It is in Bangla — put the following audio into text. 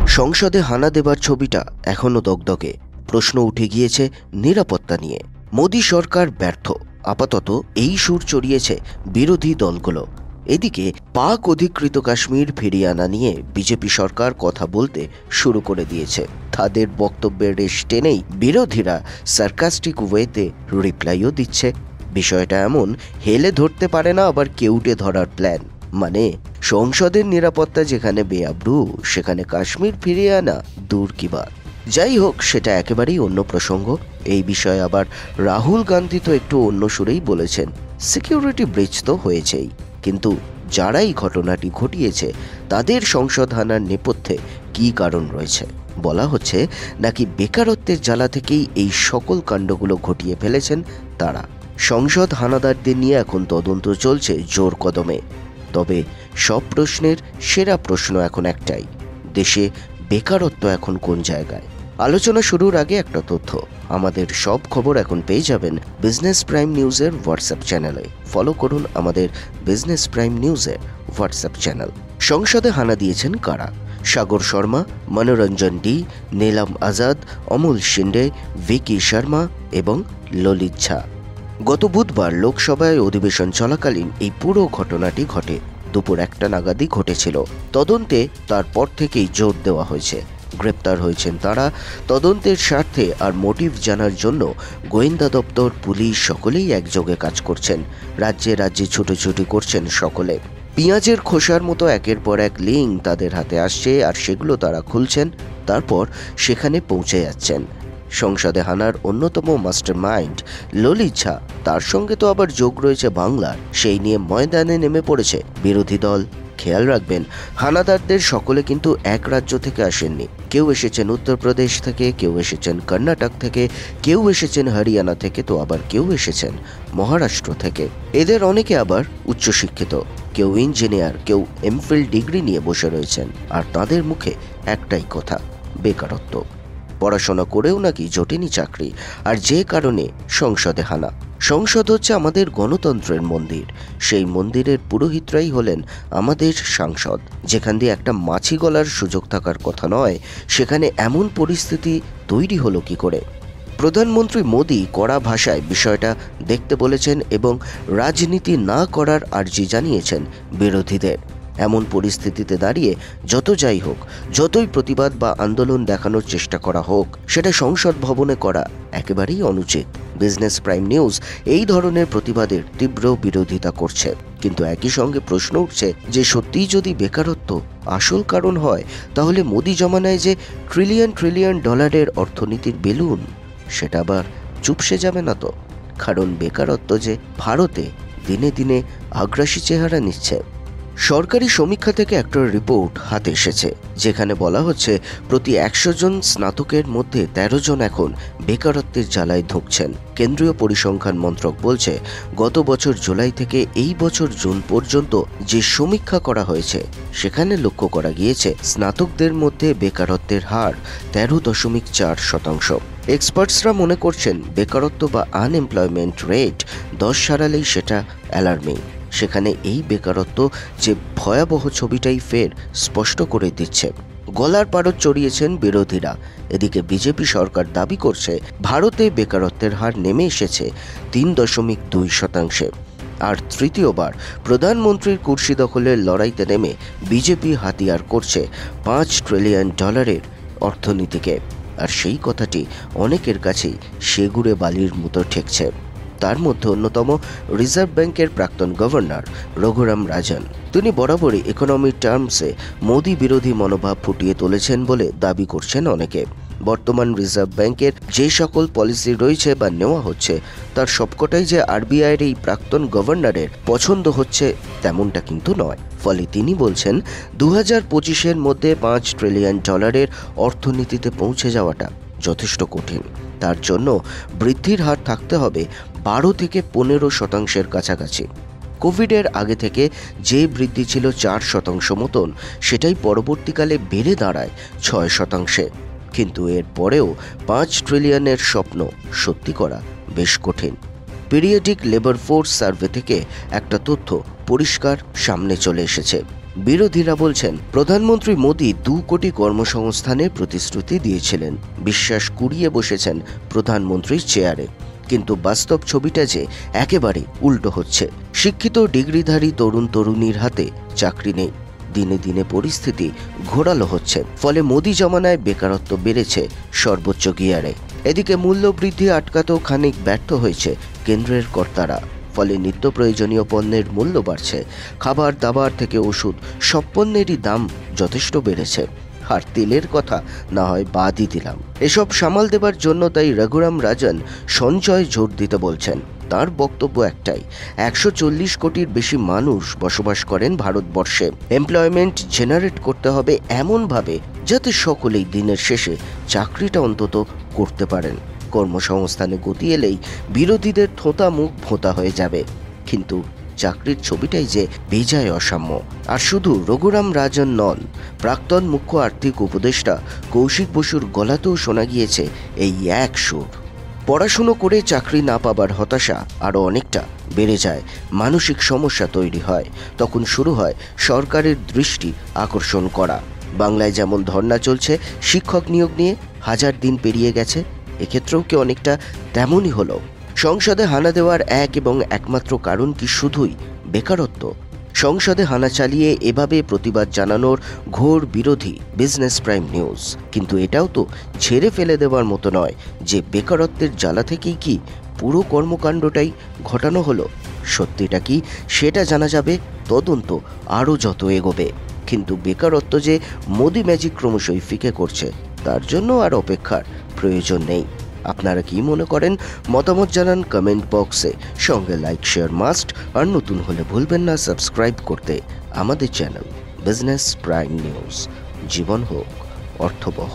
সংসদে হানা দেবার ছবিটা এখনো দগদগে। প্রশ্ন উঠে গিয়েছে নিরাপত্তা নিয়ে। মোদী সরকার ব্যর্থ, আপাতত এই সুর চড়িয়েছে বিরোধী দলগুলো। এদিকে পাক অধিকৃত কাশ্মীর ফিরিয়ে আনা নিয়ে বিজেপি সরকার কথা বলতে শুরু করে দিয়েছে। তাদের বক্তব্যের রেশ টেনেই বিরোধীরা সার্কাস্টিক ওয়েতে রিপ্লাইও দিচ্ছে। বিষয়টা এমন, হেলে ধরতে পারে না আবার কেউটে ধরার প্ল্যান। মানে সংসদের নিরাপত্তা যেখানে বেআব্রু, সেখানে কাশ্মীর ফিরিয়ে আনা দূর কি বাত। যাই হোক, সেটা একেবারেই অন্য প্রসঙ্গ। এই বিষয়ে আবার রাহুল গান্ধী তো একটু অন্য সুরেই বলেছেন, সিকিউরিটি ব্রিচ তো হয়েছেই, কিন্তু যারাই ঘটনাটি ঘটিয়েছে তাদের সংসদ হানার নেপথ্যে কী কারণ রয়েছে। বলা হচ্ছে নাকি বেকারত্বের জ্বালা থেকেই এই সকল কাণ্ডগুলো ঘটিয়ে ফেলেছেন তারা। সংসদ হানাদারদের নিয়ে এখন তদন্ত চলছে জোর কদমে। তবে সব প্রশ্নের সেরা প্রশ্ন এখন একটাই, দেশে বেকারত্ব এখন কোন জায়গায়। আলোচনা শুরুর আগে একটা তথ্য, আমাদের সব খবর এখন পেয়ে যাবেন বিজনেস প্রাইম নিউজের হোয়াটসঅ্যাপ চ্যানেলে। ফলো করুন আমাদের বিজনেস প্রাইম নিউজের হোয়াটসঅ্যাপ চ্যানেল। সংসদে হানা দিয়েছেন কারা? সাগর শর্মা, মনোরঞ্জন ডি, নীলাম আজাদ, অমল শিন্ডে, ভিকি শর্মা এবং ললিত ঝা। গত বুধবার লোকসভায় অধিবেশন চলাকালীন এই পুরো ঘটনাটি ঘটে। দুপুর 1টা নাগাদই ঘটেছিল। তদন্তে তারপর থেকেই জোর দেওয়া হয়েছে। গ্রেপ্তার হয়েছেন তারা। তদন্তের স্বার্থে আর মোটিভ জানার জন্য গোয়েন্দা দপ্তর, পুলিশ সকলেই একযোগে কাজ করছেন। রাজ্যে রাজ্যে ছুটোছুটি করছেন সকলে। পেঁয়াজের খোসার মতো একের পর এক লিঙ্ক তাদের হাতে আসছে, আর সেগুলো তারা খুলছেন, তারপর সেখানে পৌঁছে যাচ্ছেন। সংসদে হানার অন্যতম মাস্টার মাইন্ড ললিত ঝা, তার সঙ্গে তো আবার যোগ রয়েছে বাংলার। সেই নিয়ে ময়দানে নেমে পড়েছে বিরোধী দল। খেয়াল রাখবেন, হানাদারদের সকলে কিন্তু এক রাজ্য থেকে আসেননি। কেউ এসেছেন উত্তরপ্রদেশ থেকে, কেউ এসেছেন কর্ণাটক থেকে, কেউ এসেছেন হরিয়ানা থেকে, তো আবার কেউ এসেছেন মহারাষ্ট্র থেকে। এদের অনেকে আবার উচ্চশিক্ষিত, কেউ ইঞ্জিনিয়ার, কেউ এমফিল ডিগ্রি নিয়ে বসে রয়েছেন। আর তাদের মুখে একটাই কথা, বেকারত্ব। পড়াশোনা করেও নাকি জোটেনি চাকরি, আর যে কারণে সংসদে হানা। সংসদ হচ্ছে আমাদের গণতন্ত্রের মন্দির। সেই মন্দিরের পুরোহিতরাই হলেন আমাদের সাংসদ। যেখান দিয়ে একটা মাছি গলার সুযোগ থাকার কথা নয়, সেখানে এমন পরিস্থিতি তৈরি হলো কি করে? প্রধানমন্ত্রী মোদী কড়া ভাষায় বিষয়টা দেখতে বলেছেন এবং রাজনীতি না করার আর্জি জানিয়েছেন বিরোধীদের। এমন পরিস্থিতিতে দাঁড়িয়ে যত যাই হোক, যতই প্রতিবাদ বা আন্দোলন দেখানোর চেষ্টা করা হোক, সেটা সংসদ ভবনে করা একেবারেই অনুচিত। বিজনেস প্রাইম নিউজ এই ধরনের প্রতিবাদের তীব্র বিরোধিতা করছে। কিন্তু একই সঙ্গে প্রশ্ন উঠছে যে সত্যিই যদি বেকারত্ব আসল কারণ হয়, তাহলে মোদি জমানায় যে ট্রিলিয়ন ট্রিলিয়ন ডলারের অর্থনীতির বেলুন, সেটা আবার চুপসে যাবে না তো? কারণ বেকারত্ব যে ভারতে দিনে দিনে আগ্রাসী চেহারা নিচ্ছে। সরকারি সমীক্ষা থেকে একটা রিপোর্ট হাতে এসেছে, যেখানে বলা হচ্ছে প্রতি 100 জন স্নাতকের মধ্যে 13 জন এখন বেকারত্বের জ্বালায় ধুঁকছেন। কেন্দ্রীয় পরিসংখ্যান মন্ত্রক বলছে, গত বছর জুলাই থেকে এই বছর জুন পর্যন্ত যে সমীক্ষা করা হয়েছে, সেখানে লক্ষ্য করা গিয়েছে স্নাতকদের মধ্যে বেকারত্বের হার 13.4%। এক্সপার্টসরা মনে করছেন বেকারত্ব বা আনএমপ্লয়মেন্ট রেট 10 ছাড়ালেই সেটা অ্যালার্মিং। সেখানে এই বেকারত্ব যে ভয়াবহ ছবিটাই ফের স্পষ্ট করে দিচ্ছে। গলার পারদ চড়িয়েছেন বিরোধীরা। এদিকে বিজেপি সরকার দাবি করছে ভারতে বেকারত্বের হার নেমে এসেছে 3.2%। আর তৃতীয়বার প্রধানমন্ত্রীর কুর্সি দখলের লড়াইতে নেমে বিজেপি হাতিয়ার করছে $5 ট্রিলিয়ন অর্থনীতিকে। আর সেই কথাটি অনেকের কাছেই সেগুড়ে বালির মতো ঠেকছে। তার মধ্যে অন্যতম রিজার্ভ ব্যাংকের প্রাক্তন গভর্নর রঘুরাম রাজন। তিনি বরাবরই ইকোনমিক টার্মসে মোদি বিরোধী মনোভাব ফুটিয়ে তুলেছেন বলে দাবি করছেন অনেকে। বর্তমান রিজার্ভ ব্যাংকের যে সকল পলিসি রয়েছে বা নেওয়া হচ্ছে, তার সবকটাই যে আরবিআইয়ের এই প্রাক্তন গভর্নরের পছন্দ হচ্ছে তেমনটা কিন্তু নয়। ফলে তিনি বলছেন 2025-এর মধ্যে $5 ট্রিলিয়ন অর্থনীতিতে পৌঁছে যাওয়াটা যথেষ্ট কঠিন। তার জন্য বৃদ্ধির হার থাকতে হবে 12 থেকে 15% কাছাকাছি। কোভিডের আগে থেকে যে বৃদ্ধি ছিল 4% মতন, সেটাই পরবর্তীকালে বেড়ে দাঁড়ায় 6%। কিন্তু এর পরেও 5 ট্রিলিয়নের স্বপ্ন সত্যি করা বেশ কঠিন। পিরিয়ডিক লেবার ফোর্স সার্ভে থেকে একটা তথ্য পরিষ্কার সামনে চলে এসেছে। বিরোধীরা বলছেন প্রধানমন্ত্রী মোদী 2 কোটি কর্মসংস্থানের প্রতিশ্রুতি দিয়েছিলেন, বিশ্বাস কুড়িয়ে বসেছেন প্রধানমন্ত্রীর চেয়ারে। কিন্তু বাস্তব ছবিটা যে একেবারে উল্টো হচ্ছে। শিক্ষিত ডিগ্রিধারী তরুণ তরুণীর হাতে চাকরি নেই, দিনে দিনে পরিস্থিতি ঘোরালো হচ্ছে। ফলে মোদি জমানায় বেকারত্ব বেড়েছে সর্বোচ্চ গিয়ারে। এদিকে মূল্যবৃদ্ধি আটকাতেও খানিক ব্যর্থ হয়েছে কেন্দ্রের কর্তারা। ফলে নিত্য প্রয়োজনীয় পণ্যের মূল্য বাড়ছে। খাবার দাবার থেকে ওষুধ সব পণ্যেরই দাম যথেষ্ট বেড়েছে। আর তেলের কথা না হয় বাদই দিলাম। এসব সামাল দেবার জন্য তাই রঘুরাম রাজন সঞ্চয় জোর দিতে বলছেন। তার বক্তব্য একটাই, 140 কোটির বেশি মানুষ বসবাস করেন ভারতবর্ষে। এমপ্লয়মেন্ট জেনারেট করতে হবে এমনভাবে যাতে সকলেই দিনের শেষে চাকরিটা অন্তত করতে পারেন। কর্মসংস্থানে গতি এলেই বিরোধীদের থোঁতা মুখ ভোঁতা হয়ে যাবে। কিন্তু চাকরির ছবিটাই যে বেজায় অসাম্য। আর শুধু রঘুরাম রাজন নন, প্রাক্তন মুখ্য আর্থিক উপদেষ্টা কৌশিক বসুর গলাতেও শোনা গিয়েছে এই এক সুর। পড়াশুনো করে চাকরি না পাবার হতাশা আরও অনেকটা বেড়ে যায়, মানসিক সমস্যা তৈরি হয়। তখন শুরু হয় সরকারের দৃষ্টি আকর্ষণ করা। বাংলায় যেমন ধর্ণা চলছে শিক্ষক নিয়োগ নিয়ে, 1000 দিন পেরিয়ে গেছে, এক্ষেত্রেও কি অনেকটা তেমনই হলো? সংসদে হানা দেওয়ার এক এবং একমাত্র কারণ কি শুধুই বেকারত্ব? সংসদে হানা চালিয়ে এভাবে প্রতিবাদ জানানোর ঘোর বিরোধী বিজনেস প্রাইম নিউজ। কিন্তু এটাও তো ঝেড়ে ফেলে দেওয়ার মতো নয় যে বেকারত্বের জ্বালা থেকেই কি পুরো কর্মকাণ্ডটাই ঘটানো হলো। সত্যিটা কি সেটা জানা যাবে তদন্ত আরও যত এগোবে। কিন্তু বেকারত্ব যে মোদি ম্যাজিক ক্রমশই ফিকে করছে, তার জন্য আর অপেক্ষার প্রয়োজন নেই। আপনারা কি মনে করেন মতামত জানান কমেন্ট বক্সে। সঙ্গে লাইক শেয়ার মাস্ট। আর নতুন হলে ভুলবেন না সাবস্ক্রাইব করতে আমাদের চ্যানেল বিজনেস প্রাইম নিউজ। জীবন হোক অর্থবহ।